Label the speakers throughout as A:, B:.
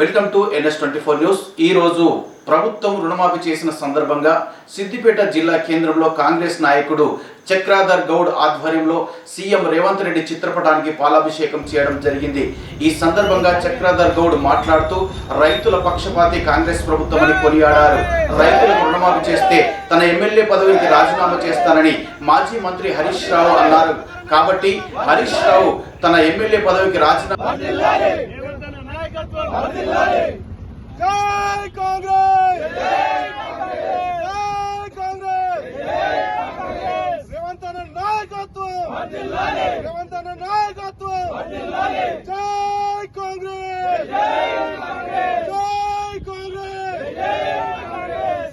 A: Welcome to NS24 news. ఈ రోజు ప్రభుత్వం రుణమాఫీ చేసిన సందర్భంగా సిద్దిపేట జిల్లా కేంద్రంలో కాంగ్రెస్ నాయకుడు చక్రాధర్ గౌడ్ ఆధ్వర్యంలో సీఎం రేవంత్ రెడ్డి చిత్రపటానికి పాలాభిషేకం చేయడం జరిగింది। ఈ సందర్భంగా చక్రాధర్ గౌడ్ మాట్లాడుతూ రైతుల పక్షపాతి కాంగ్రెస్ ప్రభుత్వం అని కొనియాడారు। రైతులకు రుణమాఫీ చేస్తే తన ఎమ్మెల్యే పదవికి రాజీనామా చేస్తానని మాజీ మంత్రి హరీష్ రావు అన్నారు। కాబట్టి హరీష్ రావు తన ఎమ్మెల్యే పదవికి రాజీనామా
B: जय कांग्रेस जय कांग्रेस रेवंत नायकत्व रेवंत नायकत्व जय कांग्रेस जय कांग्रेस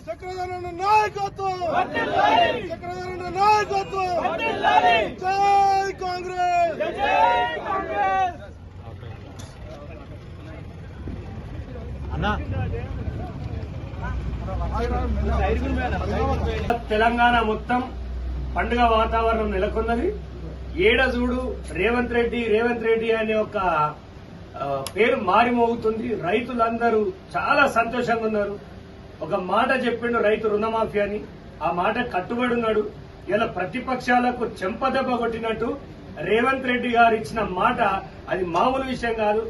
B: चक्रधर नायकत्व चक्रधर नायकत्व जय कांग्रेस
C: తెలంగాణ మొత్తం పండుగ వాతావరణం నెలకొన్నది। ఏడజూడు రేవంత్ రెడ్డి అనే ఒక పేరు మారిమోగుతుంది। రైతులందరూ చాలా సంతోషంగా ఉన్నారు। ఒక మాట చెప్పిండు రైతు రుణమాఫీ అని, ఆ మాట కట్టుబడి ఉన్నాడు। ఇలా ప్రతిపక్షాలకు చెంపదెబ్బ కొట్టినట్టు రేవంత్ రెడ్డి గారు ఇచ్చిన మాట అది మామూలు విషయం కాదు।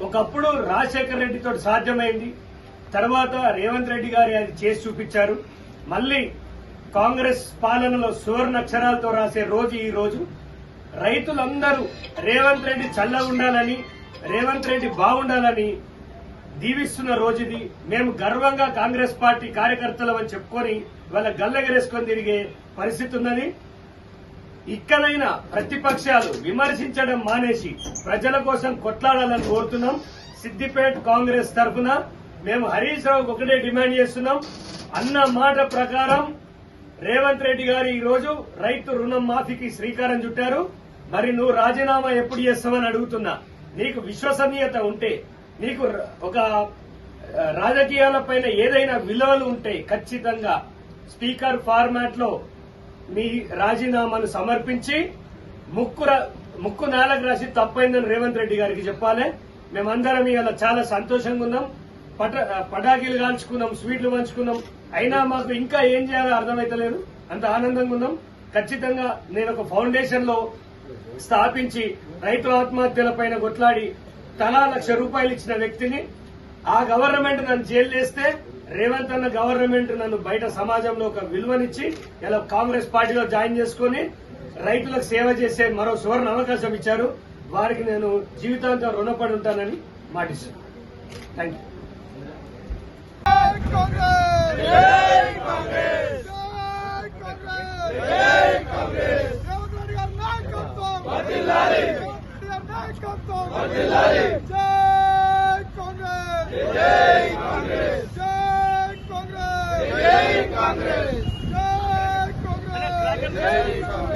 C: ఒకప్పుడు రాజశేఖర్ రెడ్డితో సాధ్యమైంది, తర్వాత రేవంత్ రెడ్డి గారు అది చేసి చూపించారు। మళ్లీ కాంగ్రెస్ పాలనలో సువర్ణాక్షరాలతో రాసే రోజు ఈ రోజు। రైతులందరూ రేవంత్ రెడ్డి చల్లగా ఉండాలని, రేవంత్ రెడ్డి బాగుండాలని దీవిస్తున్న రోజు ఇది। మేము గర్వంగా కాంగ్రెస్ పార్టీ కార్యకర్తలమని చెప్పుకొని వాళ్ళ గల్లెగరేసుకొని తిరిగే పరిస్థితి ఉన్నది। ఇక్కడైనా ప్రతిపక్షాలు విమర్శించడం మానేసి ప్రజల కోసం కొట్లాడాలని కోరుతున్నాం। సిద్దిపేట కాంగ్రెస్ తరఫున మేము హరీష్ రావుకు ఒకటే డిమాండ్ చేస్తున్నాం। అన్న మాట ప్రకారం రేవంత్ రెడ్డి గారు ఈ రోజు రైతు రుణం మాఫీకి శ్రీకారం చుట్టారు। మరి నువ్వు రాజీనామా ఎప్పుడు చేస్తావని అడుగుతున్నా। నీకు విశ్వసనీయత ఉంటే, నీకు ఒక రాజకీయాలపైన ఏదైనా విలువలు ఉంటే ఖచ్చితంగా స్పీకర్ ఫార్మాట్ లో మీ రాజీనామాను సమర్పించి ముక్కు నేలకు రాసి తప్పైందని రేవంత్ రెడ్డి గారికి చెప్పాలి। మేమందరం ఇవాళ చాలా సంతోషంగా ఉన్నాం, పటాకీలు కాల్చుకున్నాం, స్వీట్లు పంచుకున్నాం, అయినా మాకు ఇంకా ఏం చేయాలో అర్థమైతలేదు, అంత ఆనందంగా ఉన్నాం। ఖచ్చితంగా నేను ఒక ఫౌండేషన్ లో స్థాపించి రైతుల ఆత్మహత్యలపైన కొట్లాడి తలా ₹1,00,000 ఇచ్చిన వ్యక్తిని, ఆ గవర్నమెంట్ నన్ను జైలు వేస్తే రేవంత్ అన్న గవర్నమెంట్ నన్ను బయట సమాజంలో ఒక విలువనిచ్చి ఇలా కాంగ్రెస్ పార్టీలో జాయిన్ చేసుకుని రైతులకు సేవ చేసే మరో సువర్ణ అవకాశం ఇచ్చారు। వారికి నేను జీవితాంతం రుణపడి ఉంటానని మాటిస్తున్నాను। థ్యాంక్
B: कांग्रेस